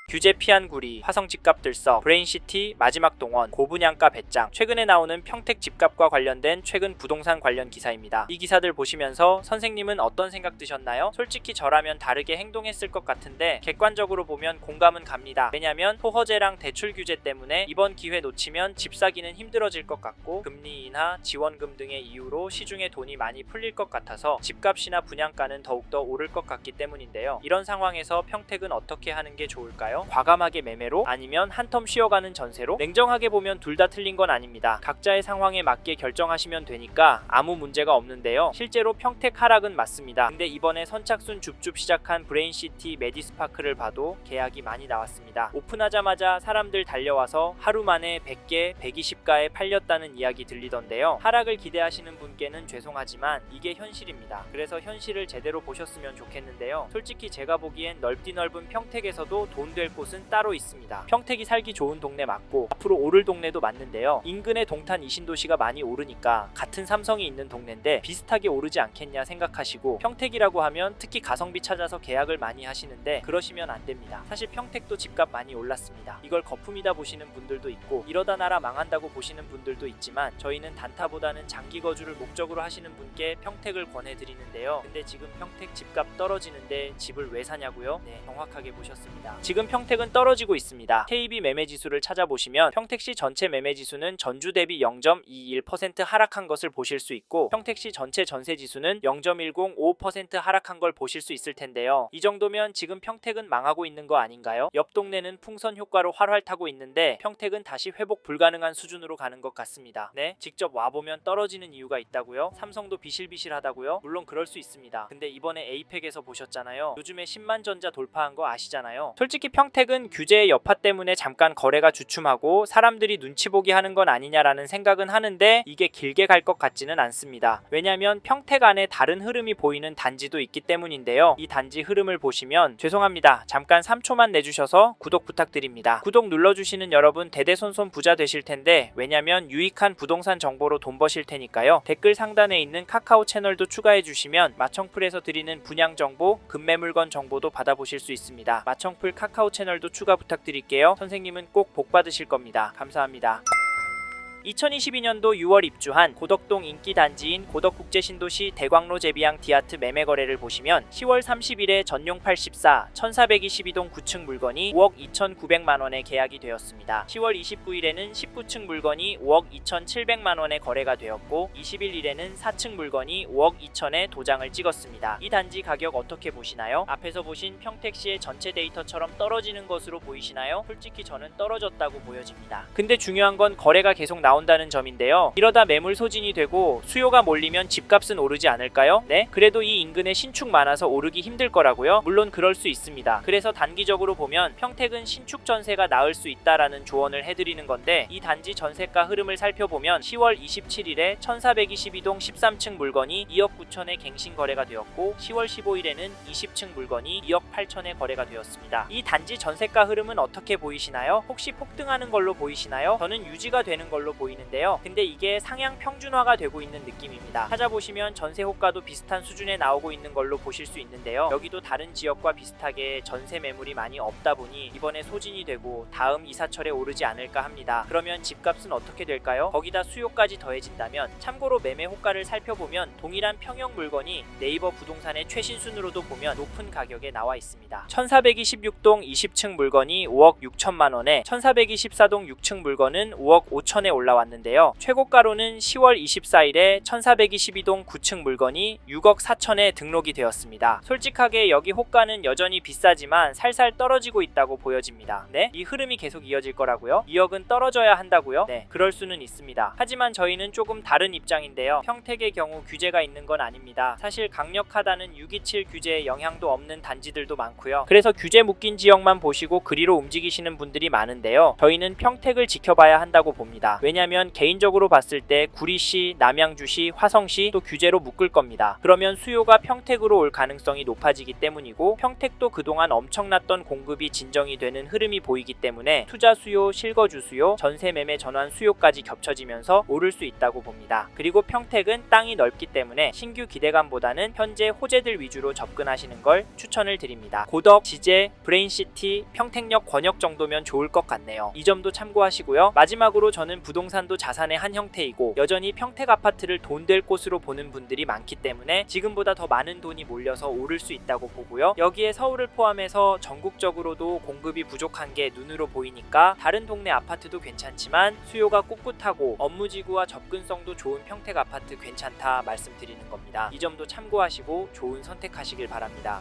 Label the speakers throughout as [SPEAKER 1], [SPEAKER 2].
[SPEAKER 1] 규제 피한 구리, 화성 집값 들썩, 브레인시티 마지막 동원, 고분양가 배짱. 최근에 나오는 평택 집값과 관련된 최근 부동산 관련 기사입니다. 이 기사들 보시면서 선생님은 어떤 생각 드셨나요? 솔직히 저라면 다르게 행동했을 것 같은데 객관적으로 보면 공감은 갑니다. 왜냐면 토허제랑 대출 규제 때문에 이번 기회 놓치면 집 사기는 힘들어질 것 같고 금리 인하, 지원금 등의 이유로 시중에 돈이 많이 풀릴 것 같아서 집값이나 분양가는 더욱더 오를 것 같기 때문인데요. 이런 상황에서 평택은 어떻게 하는 게 좋을까요? 과감하게 매매로? 아니면 한텀 쉬어가는 전세로? 냉정하게 보면 둘 다 틀린 건 아닙니다. 각자의 상황에 맞게 결정하시면 되니까 아무 문제가 없는데요. 실제로 평택 하락은 맞습니다. 근데 이번에 선착순 줍줍 시작한 브레인시티 메디스파크를 봐도 계약이 많이 나왔습니다. 오픈하자마자 사람들 달려와서 하루 만에 100개, 120가에 팔렸다는 이야기 들리던데요. 하락을 기대하시는 분께는 죄송하지만 이게 현실입니다. 그래서 현실을 제대로 보셨으면 좋겠는데요. 솔직히 제가 보기엔 넓디 넓은 평택에서도 돈 될 곳은 따로 있습니다. 평택이 살기 좋은 동네 맞고 앞으로 오를 동네도 맞는데요. 인근의 동탄 이신도시가 많이 오르니까 같은 삼성이 있는 동네인데 비슷하게 오르지 않겠냐 생각하시고 평택이라고 하면 특히 가성비 찾아서 계약을 많이 하시는데 그러시면 안 됩니다. 사실 평택도 집값 많이 올랐습니다. 이걸 거품이다 보시는 분들도 있고 이러다 나라 망한다고 보시는 분들도 있지만 저희는 단타보다는 장기 거주를 목적으로 하시는 분께 평택을 권해드리는데요. 근데 지금 평택 집값 떨어지는데 집을 왜 사냐고요? 네, 정확하게 보셨습니다. 지금 평택은 떨어지고 있습니다. KB 매매지수를 찾아보시면 평택시 전체 매매지수는 전주 대비 0.21% 하락한 것을 보실 수 있고 평택시 전체 전세지수는 0.105% 하락한 걸 보실 수 있을 텐데요. 이 정도면 지금 평택은 망하고 있는 거 아닌가요? 옆 동네는 풍선 효과로 활활 타고 있는데 평택은 다시 회복 불가능한 수준으로 가는 것 같습니다. 네, 직접 와보면 떨어지는 이유가 있다고요? 삼성도 비실비실하다고요? 물론 그럴 수 있습니다. 근데 이번에 에이펙에서 보셨잖아요. 요즘에 10만 전자 돌파한 거 아시잖아요. 솔직히 평택은 규제의 여파 때문에 잠깐 거래가 주춤하고 사람들이 눈치 보기 하는 건 아니냐라는 생각은 하는데 이게 길게 갈 것 같지는 않습니다. 왜냐면 평택 안에 다른 흐름이 보이는 단지도 있기 때문인데요. 이 단지 흐름을 보시면 죄송합니다. 잠깐 3초만 내주셔서 구독 부탁드립니다. 구독 눌러주시는 여러분 대대손손 부자 되실 텐데 왜냐면 유익한 부동산 정보로 돈 버실 테니까요. 댓글 상단에 있는 카카오 채널도 추가해 주시면 마청풀에서 드리는 분양 정보, 급매물건 정보도 받아보실 수 있습니다. 마청풀 카카오 채널도 추가 부탁드릴게요. 선생님은 꼭 복 받으실 겁니다. 감사합니다. 2022년도 6월 입주한 고덕동 인기 단지인 고덕국제신도시 대광로 제비양 디아트 매매 거래를 보시면 10월 30일에 전용 84 1422동 9층 물건이 5억 2,900만원에 계약이 되었습니다. 10월 29일에는 19층 물건이 5억 2,700만원에 거래가 되었고 21일에는 4층 물건이 5억 2천에 도장을 찍었습니다. 이 단지 가격 어떻게 보시나요? 앞에서 보신 평택시의 전체 데이터처럼 떨어지는 것으로 보이시나요? 솔직히 저는 떨어졌다고 보여집니다. 근데 중요한 건 거래가 계속 나온다는 점인데요. 이러다 매물 소진이 되고 수요가 몰리면 집값은 오르지 않을까요? 네? 그래도 이 인근에 신축 많아서 오르기 힘들 거라고요? 물론 그럴 수 있습니다. 그래서 단기적으로 보면 평택은 신축 전세가 나을 수 있다라는 조언을 해드리는 건데 이 단지 전세가 흐름을 살펴보면 10월 27일에 1422동 13층 물건이 2억 9천에 갱신 거래가 되었고 10월 15일에는 20층 물건이 2억 8천에 거래가 되었습니다. 이 단지 전세가 흐름은 어떻게 보이시나요? 혹시 폭등하는 걸로 보이시나요? 저는 유지가 되는 걸로 보이는데요. 근데 이게 상향 평준화가 되고 있는 느낌입니다. 찾아보시면 전세 호가도 비슷한 수준에 나오고 있는 걸로 보실 수 있는데요. 여기도 다른 지역과 비슷하게 전세 매물이 많이 없다 보니 이번에 소진이 되고 다음 이사철에 오르지 않을까 합니다. 그러면 집값은 어떻게 될까요? 거기다 수요까지 더해진다면 참고로 매매 호가를 살펴보면 동일한 평형 물건이 네이버 부동산의 최신 순으로도 보면 높은 가격에 나와 있습니다. 1426동 20층 물건이 5억 6천만원에 1424동 6층 물건은 5억 5천에 올라왔는데요. 최고가로는 10월 24일에 1422동 9층 물건이 6억 4천에 등록이 되었습니다. 솔직하게 여기 호가는 여전히 비싸지만 살살 떨어지고 있다고 보여집니다. 네? 이 흐름이 계속 이어질 거라고요? 2억은 떨어져야 한다고요? 네, 그럴 수는 있습니다. 하지만 저희는 조금 다른 입장인데요. 평택의 경우 규제가 있는 건 아닙니다. 사실 강력하다는 627 규제에 영향도 없는 단지들도 많고요. 그래서 규제 묶인 지역만 보시고 그리로 움직이시는 분들이 많은데요. 저희는 평택을 지켜봐야 한다고 봅니다. 왜냐하면 왜냐면 개인적으로 봤을 때 구리시, 남양주시, 화성시 또 규제로 묶을 겁니다. 그러면 수요가 평택으로 올 가능성이 높아지기 때문이고 평택도 그동안 엄청났던 공급이 진정이 되는 흐름이 보이기 때문에 투자 수요, 실거주 수요, 전세 매매 전환 수요까지 겹쳐지면서 오를 수 있다고 봅니다. 그리고 평택은 땅이 넓기 때문에 신규 기대감보다는 현재 호재들 위주로 접근하시는 걸 추천을 드립니다. 고덕, 지제, 브레인시티, 평택역, 권역 정도면 좋을 것 같네요. 이 점도 참고하시고요. 마지막으로 저는 부동산도 자산의 한 형태이고 여전히 평택 아파트를 돈 될 곳으로 보는 분들이 많기 때문에 지금보다 더 많은 돈이 몰려서 오를 수 있다고 보고요. 여기에 서울을 포함해서 전국적으로도 공급이 부족한 게 눈으로 보이니까 다른 동네 아파트도 괜찮지만 수요가 꿋꿋하고 업무지구와 접근성도 좋은 평택 아파트 괜찮다 말씀드리는 겁니다. 이 점도 참고하시고 좋은 선택하시길 바랍니다.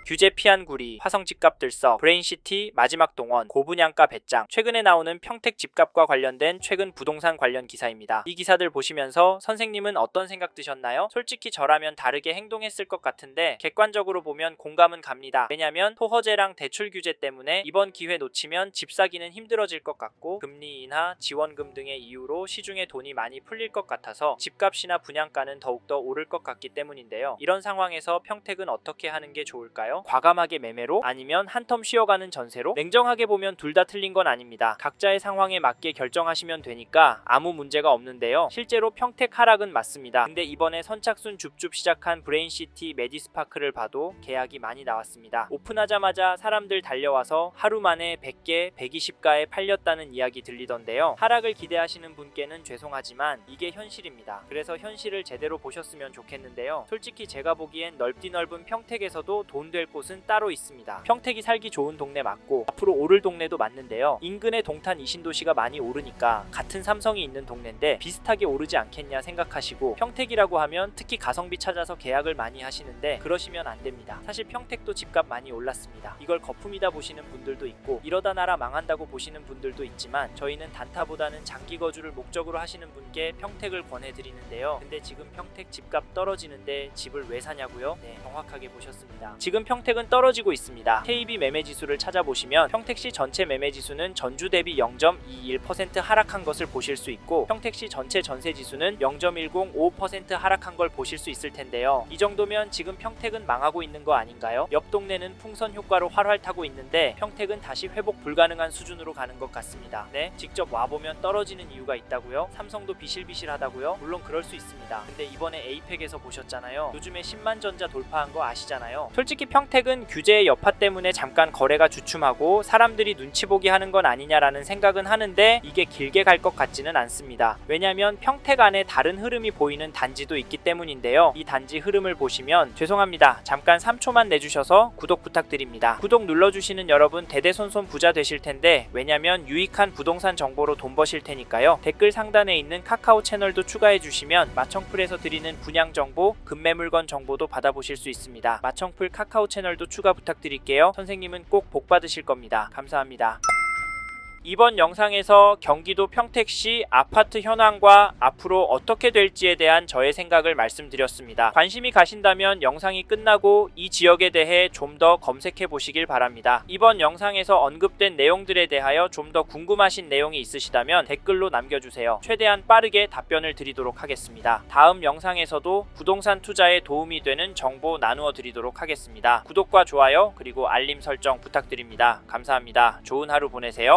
[SPEAKER 1] 규제 피한 구리, 화성 집값 들썩, 브레인시티, 마지막 동원, 고분양가 배짱. 최근에 나오는 평택 집값과 관련된 최근 부동산 관련 기사입니다. 이 기사들 보시면서 선생님은 어떤 생각 드셨나요? 솔직히 저라면 다르게 행동했을 것 같은데 객관적으로 보면 공감은 갑니다. 왜냐면 토허제랑 대출 규제 때문에 이번 기회 놓치면 집 사기는 힘들어질 것 같고 금리 인하, 지원금 등의 이유로 시중에 돈이 많이 풀릴 것 같아서 집값이나 분양가는 더욱더 오를 것 같기 때문인데요. 이런 상황에서 평택은 어떻게 하는 게 좋을까요? 과감하게 매매로? 아니면 한텀 쉬어가는 전세로? 냉정하게 보면 둘 다 틀린 건 아닙니다. 각자의 상황에 맞게 결정하시면 되니까 아무 문제가 없는데요. 실제로 평택 하락은 맞습니다. 근데 이번에 선착순 줍줍 시작한 브레인시티, 메디스파크를 봐도 계약이 많이 나왔습니다. 오픈하자마자 사람들 달려와서 하루 만에 100개, 120가에 팔렸다는 이야기 들리던데요. 하락을 기대하시는 분께는 죄송하지만 이게 현실입니다. 그래서 현실을 제대로 보셨으면 좋겠는데요. 솔직히 제가 보기엔 넓디 넓은 평택에서도 돈 될 곳은 따로 있습니다. 평택이 살기 좋은 동네 맞고 앞으로 오를 동네도 맞는데요. 인근의 동탄 이신도시가 많이 오르니까 같은 삼성이 있는 동네인데 비슷하게 오르지 않겠냐 생각하시고 평택이라고 하면 특히 가성비 찾아서 계약을 많이 하시는데 그러시면 안 됩니다. 사실 평택도 집값 많이 올랐습니다. 이걸 거품이다 보시는 분들도 있고 이러다 나라 망한다고 보시는 분들도 있지만 저희는 단타보다는 장기 거주를 목적으로 하시는 분께 평택을 권해드리는데요. 근데 지금 평택 집값 떨어지는데 집을 왜 사냐고요? 네, 정확하게 보셨습니다. 지금 평택은 떨어지고 있습니다. KB 매매지수를 찾아보시면 평택시 전체 매매지수는 전주 대비 0.21% 하락한 것을 보실 수 있고 평택시 전체 전세지수는 0.105% 하락한 걸 보실 수 있을 텐데요. 이 정도면 지금 평택은 망하고 있는 거 아닌가요? 옆 동네는 풍선 효과로 활활 타고 있는데 평택은 다시 회복 불가능한 수준으로 가는 것 같습니다. 네, 직접 와보면 떨어지는 이유가 있다고요? 삼성도 비실비실하다고요? 물론 그럴 수 있습니다. 근데 이번에 에이펙에서 보셨잖아요. 요즘에 10만 전자 돌파한 거 아시잖아요. 솔직히 평택은 규제의 여파 때문에 잠깐 거래가 주춤하고 사람들이 눈치 보기 하는 건 아니냐라는 생각은 하는데 이게 길게 갈 것 같지는 않습니다. 왜냐면 평택 안에 다른 흐름이 보이는 단지도 있기 때문인데요. 이 단지 흐름을 보시면 죄송합니다. 잠깐 3초만 내주셔서 구독 부탁드립니다. 구독 눌러주시는 여러분 대대손손 부자 되실 텐데 왜냐면 유익한 부동산 정보로 돈 버실 테니까요. 댓글 상단에 있는 카카오 채널도 추가해 주시면 마청풀에서 드리는 분양 정보, 급매물건 정보도 받아보실 수 있습니다. 마청풀 카카오 채널도 추가 부탁드릴게요. 선생님은 꼭 복 받으실 겁니다. 감사합니다. 이번 영상에서 경기도 평택시 아파트 현황과 앞으로 어떻게 될지에 대한 저의 생각을 말씀드렸습니다. 관심이 가신다면 영상이 끝나고 이 지역에 대해 좀 더 검색해 보시길 바랍니다. 이번 영상에서 언급된 내용들에 대하여 좀 더 궁금하신 내용이 있으시다면 댓글로 남겨주세요. 최대한 빠르게 답변을 드리도록 하겠습니다. 다음 영상에서도 부동산 투자에 도움이 되는 정보 나누어 드리도록 하겠습니다. 구독과 좋아요 그리고 알림 설정 부탁드립니다. 감사합니다. 좋은 하루 보내세요.